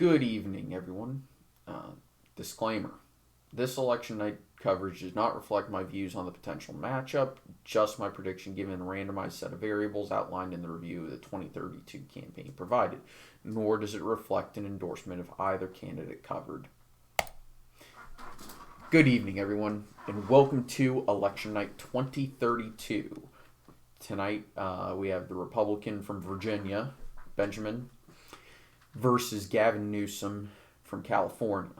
Good evening, everyone. Disclaimer. This election night coverage does not reflect my views on the potential matchup, just my prediction given a randomized set of variables outlined in the review of the 2032 campaign provided, nor does it reflect an endorsement of either candidate covered. Good evening, everyone, and welcome to Election Night 2032. Tonight, we have the Republican from Virginia, Benjamin, versus Gavin Newsom from California.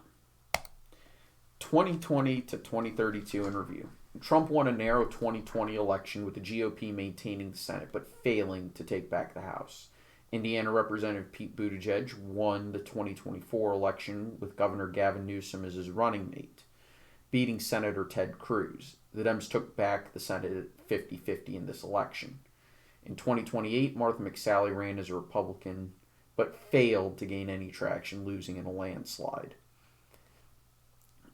2020 to 2032 in review. Trump won a narrow 2020 election with the GOP maintaining the Senate but failing to take back the House. Indiana Representative Pete Buttigieg won the 2024 election with Governor Gavin Newsom as his running mate, beating Senator Ted Cruz. The Dems took back the Senate at 50-50 in this election. In 2028, Martha McSally ran as a Republican but failed to gain any traction, losing in a landslide.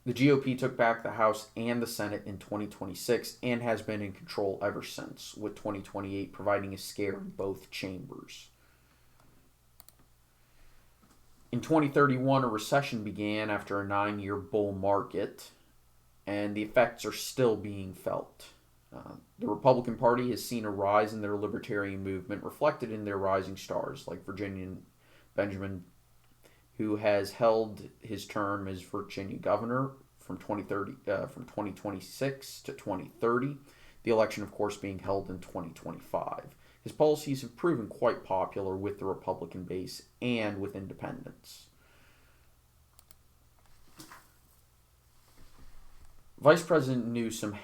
The GOP took back the House and the Senate in 2026 and has been in control ever since, with 2028 providing a scare in both chambers. In 2031, a recession began after a 9-year bull market, and the effects are still being felt. The Republican Party has seen a rise in their libertarian movement reflected in their rising stars, like Virginian Benjamin, who has held his term as Virginia governor from 2026 to 2030, the election, of course, being held in 2025. His policies have proven quite popular with the Republican base and with independents. Vice President Newsom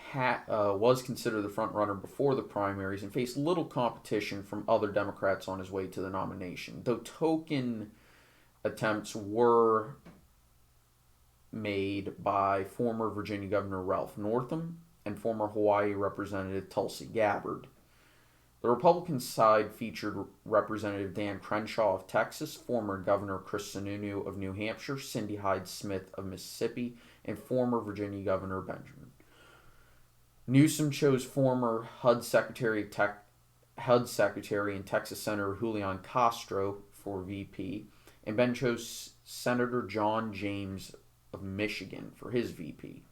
was considered the frontrunner before the primaries and faced little competition from other Democrats on his way to the nomination, though token attempts were made by former Virginia Governor Ralph Northam and former Hawaii Representative Tulsi Gabbard. The Republican side featured Representative Dan Crenshaw of Texas, former Governor Chris Sununu of New Hampshire, Cindy Hyde-Smith of Mississippi, and former Virginia Governor Benjamin. Newsom chose former HUD Secretary and Texas Senator Julian Castro for VP, and Ben chose Senator John James of Michigan for his VP.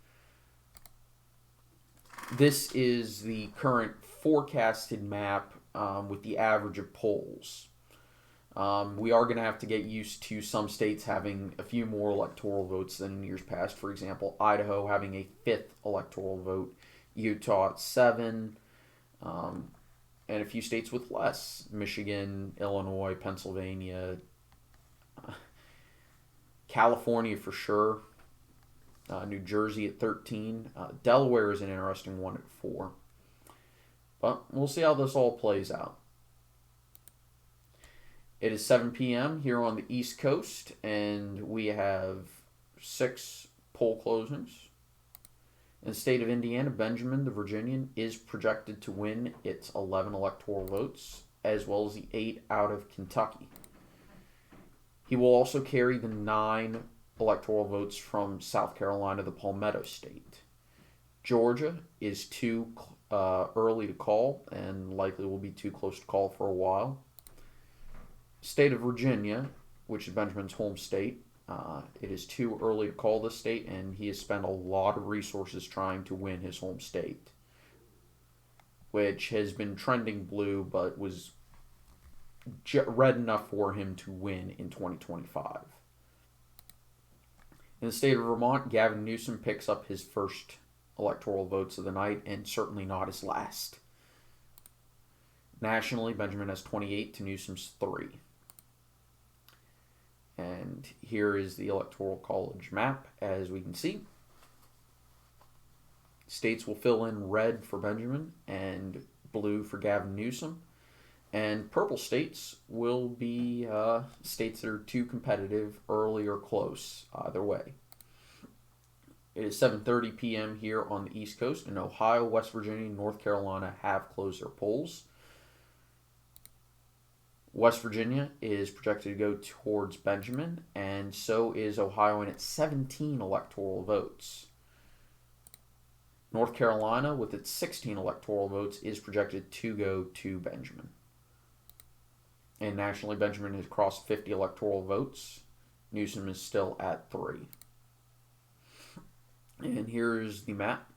This is the current forecasted map with the average of polls. We are going to have to get used to some states having a few more electoral votes than in years past. For example, Idaho having a 5th electoral vote, Utah at 7, and a few states with less. Michigan, Illinois, Pennsylvania, California for sure, New Jersey at 13. Delaware is an interesting one at 4. But we'll see how this all plays out. It is 7 p.m. here on the East Coast, and we have 6 poll closings. In the state of Indiana, Benjamin, the Virginian, is projected to win its 11 electoral votes, as well as the 8 out of Kentucky. He will also carry the 9 electoral votes from South Carolina, the Palmetto State. Georgia is too early to call, and likely will be too close to call for a while. State of Virginia, which is Benjamin's home state, it is too early to call this state, and he has spent a lot of resources trying to win his home state, which has been trending blue, but was red enough for him to win in 2025. In the state of Vermont, Gavin Newsom picks up his first electoral votes of the night, and certainly not his last. Nationally, Benjamin has 28 to Newsom's 3. And here is the Electoral College map, as we can see. States will fill in red for Benjamin and blue for Gavin Newsom. And purple states will be states that are too competitive, early or close, either way. It is 7:30 p.m. here on the East Coast, and Ohio, West Virginia, and North Carolina have closed their polls. West Virginia is projected to go towards Benjamin, and so is Ohio in its 17 electoral votes. North Carolina, with its 16 electoral votes, is projected to go to Benjamin. And nationally, Benjamin has crossed 50 electoral votes. Newsom is still at 3. And here's the map.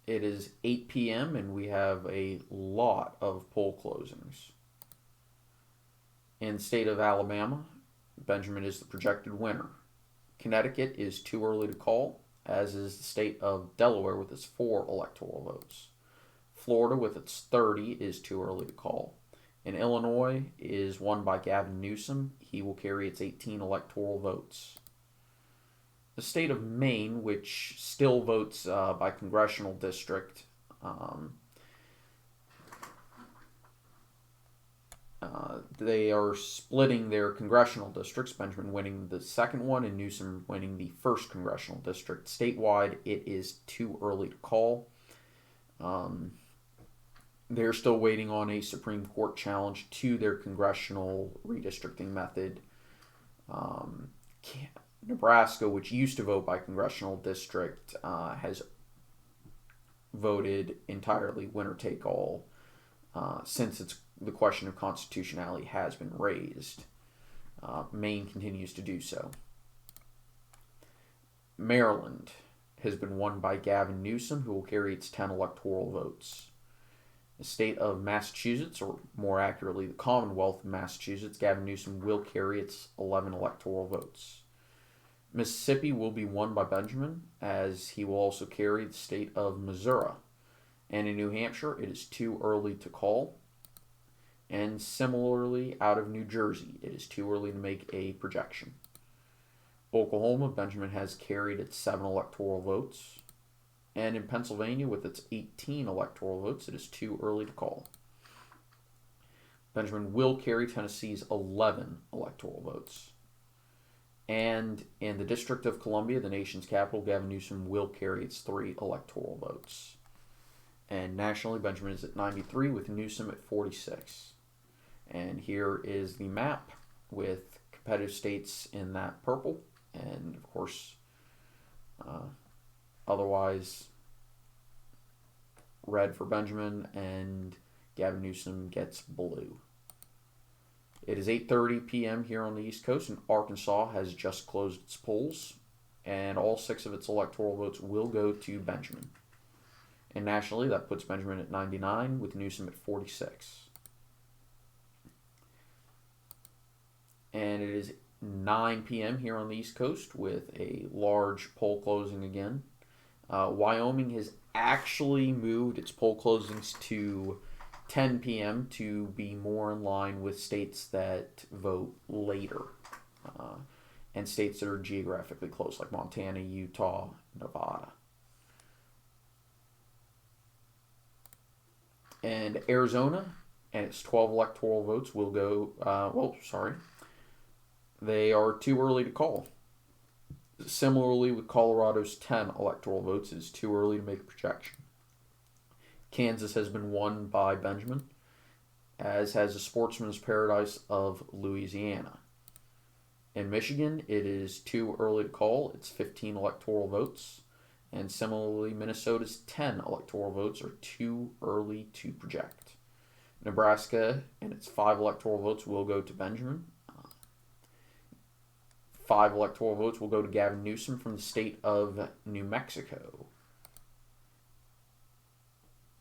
It is 8 p.m. and we have a lot of poll closings. In the state of Alabama, Benjamin is the projected winner. Connecticut is too early to call, as is the state of Delaware with its 4 electoral votes. Florida with its 30 is too early to call. And Illinois is won by Gavin Newsom. He will carry its 18 electoral votes. The state of Maine, which still votes by congressional district, they are splitting their congressional districts, Benjamin winning the second one and Newsom winning the first congressional district. Statewide, it is too early to call. They're still waiting on a Supreme Court challenge to their congressional redistricting method. Nebraska, which used to vote by congressional district, has voted entirely winner take all since the question of constitutionality has been raised. Maine continues to do so. Maryland has been won by Gavin Newsom, who will carry its 10 electoral votes. The state of Massachusetts, or more accurately, the Commonwealth of Massachusetts, Gavin Newsom will carry its 11 electoral votes. Mississippi will be won by Benjamin, as he will also carry the state of Missouri. And in New Hampshire, it is too early to call. And similarly, out of New Jersey, it is too early to make a projection. Oklahoma, Benjamin has carried its 7 electoral votes. And in Pennsylvania, with its 18 electoral votes, it is too early to call. Benjamin will carry Tennessee's 11 electoral votes. And in the District of Columbia, the nation's capital, Gavin Newsom will carry its 3 electoral votes. And nationally, Benjamin is at 93 with Newsom at 46. And here is the map with competitive states in that purple. And, of course, otherwise red for Benjamin, and Gavin Newsom gets blue. It is 8:30 p.m. here on the East Coast, and Arkansas has just closed its polls, and all 6 of its electoral votes will go to Benjamin. And nationally, that puts Benjamin at 99 with Newsom at 46. And it is 9 p.m. here on the East Coast with a large poll closing again. Wyoming has actually moved its poll closings to 10 p.m. to be more in line with states that vote later and states that are geographically close, like Montana, Utah, Nevada. And Arizona and its 12 electoral votes will go, they are too early to call. Similarly, with Colorado's 10 electoral votes, it is too early to make a projection. Kansas has been won by Benjamin, as has the sportsman's paradise of Louisiana. In Michigan, it is too early to call. It's 15 electoral votes. And similarly, Minnesota's 10 electoral votes are too early to project. Nebraska and its 5 electoral votes will go to Benjamin. 5 electoral votes will go to Gavin Newsom from the state of New Mexico.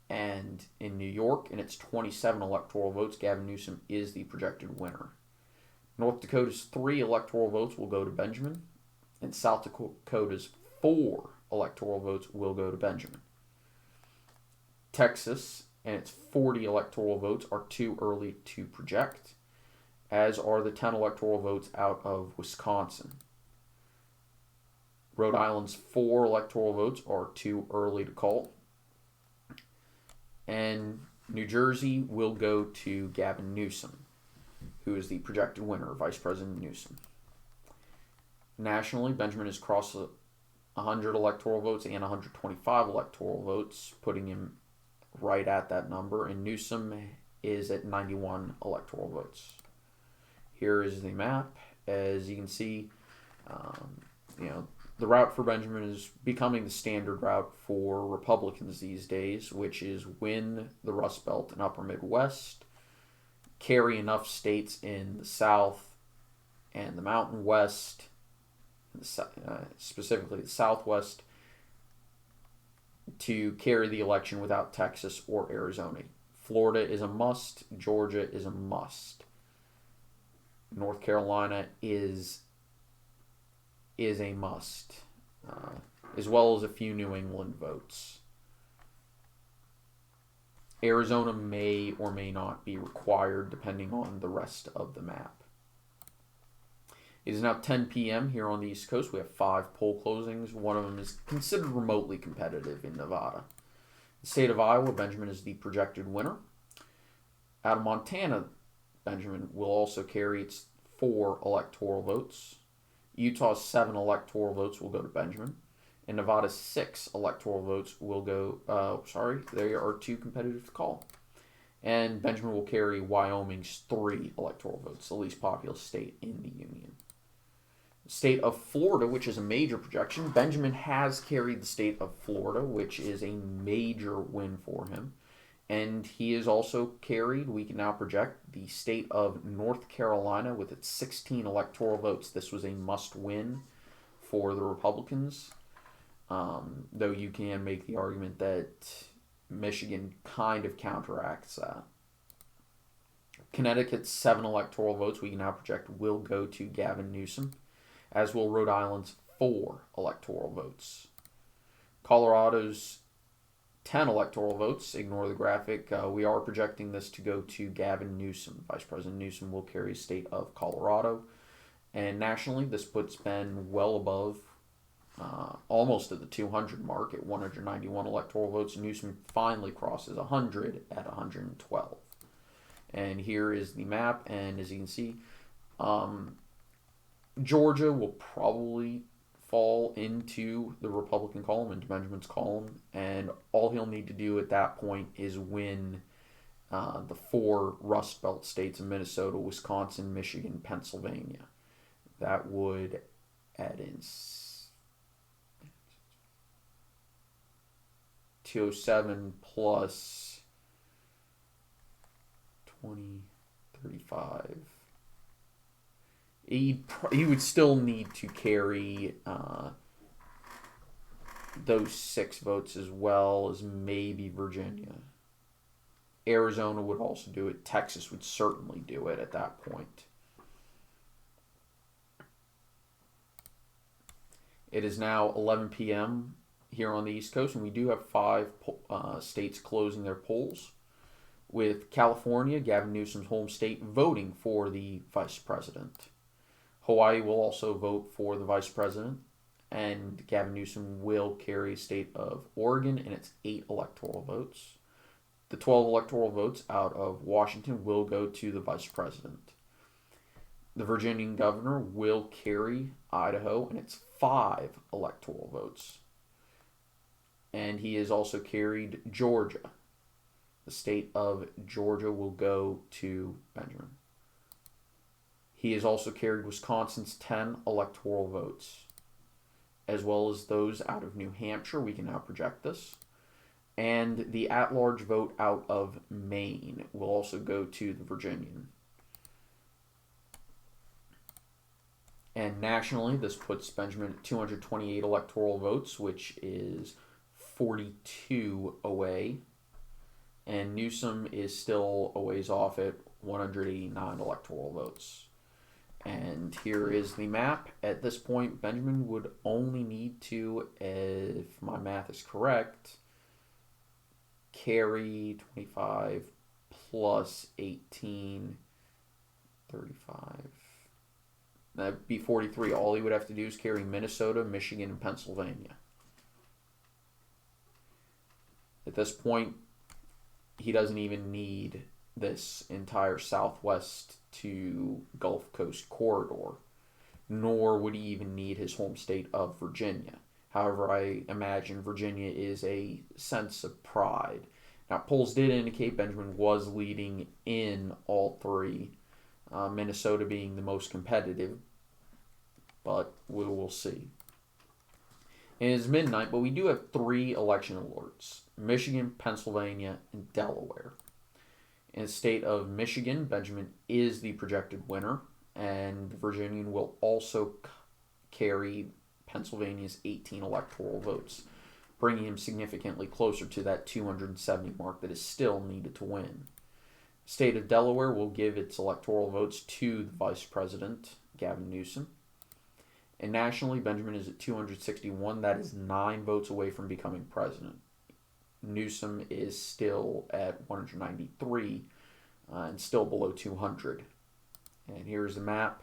And in New York, in its 27 electoral votes, Gavin Newsom is the projected winner. North Dakota's 3 electoral votes will go to Benjamin, and South Dakota's 4 electoral votes will go to Benjamin. Texas and its 40 electoral votes are too early to project, as are the 10 electoral votes out of Wisconsin. Rhode Island's 4 electoral votes are too early to call. And New Jersey will go to Gavin Newsom, who is the projected winner, Vice President Newsom. Nationally, Benjamin has crossed 100 electoral votes and 125 electoral votes, putting him right at that number, and Newsom is at 91 electoral votes. Here is the map. As you can see, the route for Benjamin is becoming the standard route for Republicans these days, which is win the Rust Belt and Upper Midwest, carry enough states in the South and the Mountain West, specifically the Southwest, to carry the election without Texas or Arizona. Florida is a must. Georgia is a must. North Carolina is a must, as well as a few New England votes. Arizona may or may not be required depending on the rest of the map. It is now 10 p.m. here on the East Coast. We have 5 poll closings. One of them is considered remotely competitive in Nevada. The state of Iowa, Benjamin is the projected winner. Out of Montana, Benjamin will also carry its 4 electoral votes. Utah's 7 electoral votes will go to Benjamin. And Nevada's 6 electoral votes will go, they are too competitive to call. And Benjamin will carry Wyoming's 3 electoral votes, the least populous state in the Union. The state of Florida, which is a major projection, Benjamin has carried the state of Florida, which is a major win for him. And he is also carried, we can now project, the state of North Carolina with its 16 electoral votes. This was a must-win for the Republicans, though you can make the argument that Michigan kind of counteracts that. Connecticut's 7 electoral votes, we can now project, will go to Gavin Newsom, as will Rhode Island's 4 electoral votes. Colorado's 10 electoral votes, ignore the graphic. We are projecting this to go to Gavin Newsom. Vice President Newsom will carry the state of Colorado. And nationally, this puts Ben well above, almost at the 200 mark at 191 electoral votes. Newsom finally crosses 100 at 112. And here is the map, and as you can see, Georgia will probably fall into the Republican column, into Benjamin's column, and all he'll need to do at that point is win the 4 Rust Belt states of Minnesota, Wisconsin, Michigan, Pennsylvania. That would add in 207 plus 20, 35. He would still need to carry those 6 votes as well as maybe Virginia. Arizona would also do it. Texas would certainly do it at that point. It is now 11 p.m. here on the East Coast, and we do have 5 states closing their polls, with California, Gavin Newsom's home state, voting for the vice president. Hawaii will also vote for the vice president, and Gavin Newsom will carry the state of Oregon in its 8 electoral votes. The 12 electoral votes out of Washington will go to the vice president. The Virginian governor will carry Idaho in its 5 electoral votes. And he has also carried Georgia. The state of Georgia will go to Benjamin. He has also carried Wisconsin's 10 electoral votes, as well as those out of New Hampshire. We can now project this. And the at-large vote out of Maine will also go to the Virginian. And nationally, this puts Benjamin at 228 electoral votes, which is 42 away. And Newsom is still a ways off at 189 electoral votes. And here is the map. At this point, Benjamin would only need to, if my math is correct, carry 25 plus 18, 35. That'd be 43. All he would have to do is carry Minnesota, Michigan, and Pennsylvania. At this point, he doesn't even need this entire Southwest to Gulf Coast corridor, nor would he even need his home state of Virginia. However, I imagine Virginia is a sense of pride. Now, polls did indicate Benjamin was leading in all 3, Minnesota being the most competitive, but we will see. It is midnight, but we do have 3 election alerts: Michigan, Pennsylvania, and Delaware. In the state of Michigan, Benjamin is the projected winner, and the Virginian will also carry Pennsylvania's 18 electoral votes, bringing him significantly closer to that 270 mark that is still needed to win. The state of Delaware will give its electoral votes to the Vice President, Gavin Newsom. And nationally, Benjamin is at 261. That is 9 votes away from becoming president. Newsom is still at 193 and still below 200. And here's the map.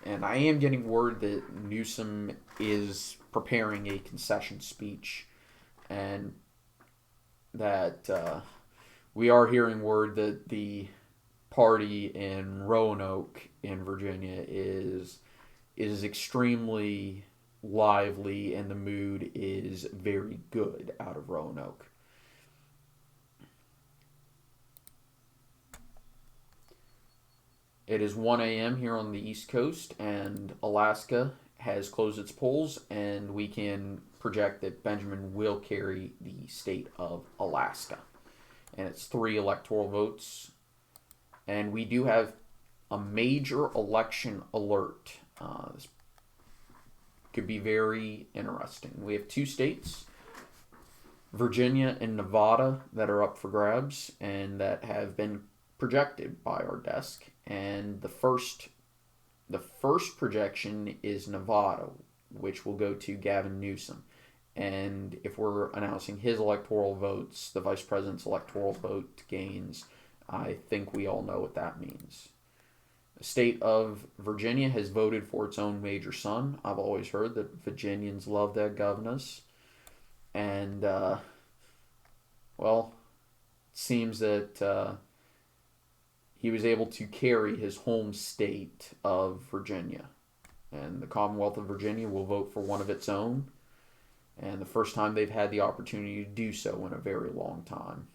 And I am getting word that Newsom is preparing a concession speech, and that we are hearing word that the party in Roanoke in Virginia is extremely lively, and the mood is very good out of Roanoke. It is 1 a.m. here on the East Coast, and Alaska has closed its polls, and we can project that Benjamin will carry the state of Alaska. And it's 3 electoral votes. And we do have a major election alert. This could be very interesting. We have 2 states, Virginia and Nevada, that are up for grabs and that have been projected by our desk. And the first projection is Nevada, which will go to Gavin Newsom. And if we're announcing his electoral votes, the vice president's electoral vote gains, I think we all know what that means. The state of Virginia has voted for its own major son. I've always heard that Virginians love their governors. And, well, it seems that he was able to carry his home state of Virginia. And the Commonwealth of Virginia will vote for one of its own. And the first time they've had the opportunity to do so in a very long time.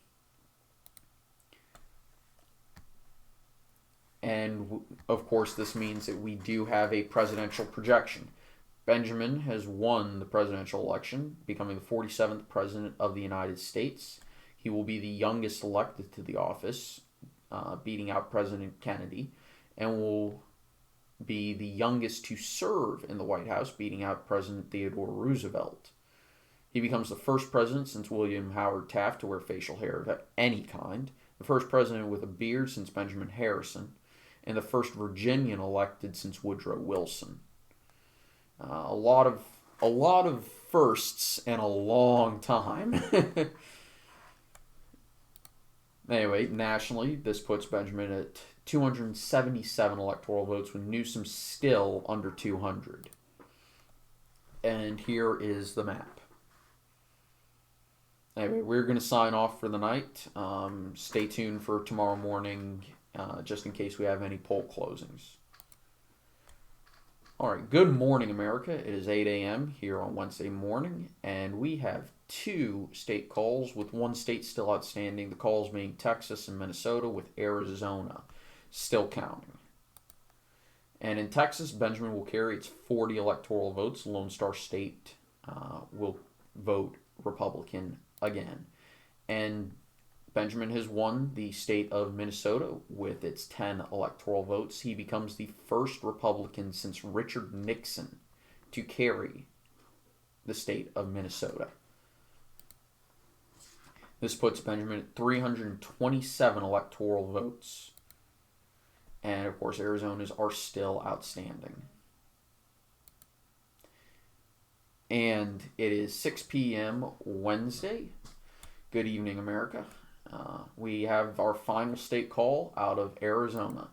And, of course, this means that we do have a presidential projection. Benjamin has won the presidential election, becoming the 47th president of the United States. He will be the youngest elected to the office, beating out President Kennedy, and will be the youngest to serve in the White House, beating out President Theodore Roosevelt. He becomes the first president since William Howard Taft to wear facial hair of any kind, the first president with a beard since Benjamin Harrison, and the first Virginian elected since Woodrow Wilson. A lot of firsts in a long time. Anyway, nationally, this puts Benjamin at 277 electoral votes, with Newsom still under 200. And here is the map. Anyway, we're going to sign off for the night. Stay tuned for tomorrow morning, just in case we have any poll closings. All right, good morning, America. It is 8 a.m. here on Wednesday morning, and we have 2 state calls, with 1 state still outstanding, the calls being Texas and Minnesota, with Arizona still counting. And in Texas, Benjamin will carry its 40 electoral votes. Lone Star State will vote Republican again. And Benjamin has won the state of Minnesota with its 10 electoral votes. He becomes the first Republican since Richard Nixon to carry the state of Minnesota. This puts Benjamin at 327 electoral votes. And, of course, Arizona's are still outstanding. And it is 6 p.m. Wednesday. Good evening, America. We have our final state call out of Arizona,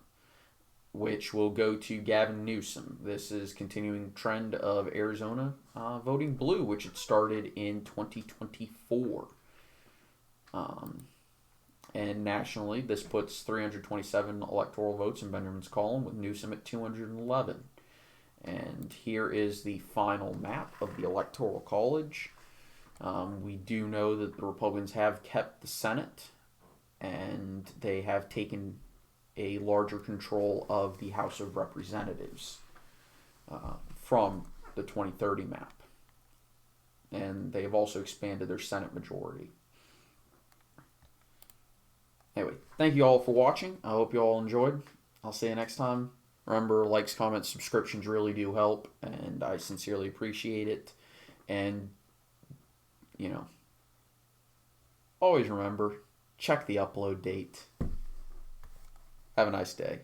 which will go to Gavin Newsom. This is continuing trend of Arizona voting blue, which it started in 2024. And nationally, this puts 327 electoral votes in Benjamin's column, with Newsom at 211. And here is the final map of the Electoral College. We do know that the Republicans have kept the Senate, and they have taken a larger control of the House of Representatives from the 2030 map. And they have also expanded their Senate majority. Anyway, thank you all for watching. I hope you all enjoyed. I'll see you next time. Remember, likes, comments, subscriptions really do help, and I sincerely appreciate it. And, you know, always remember, check the upload date. Have a nice day.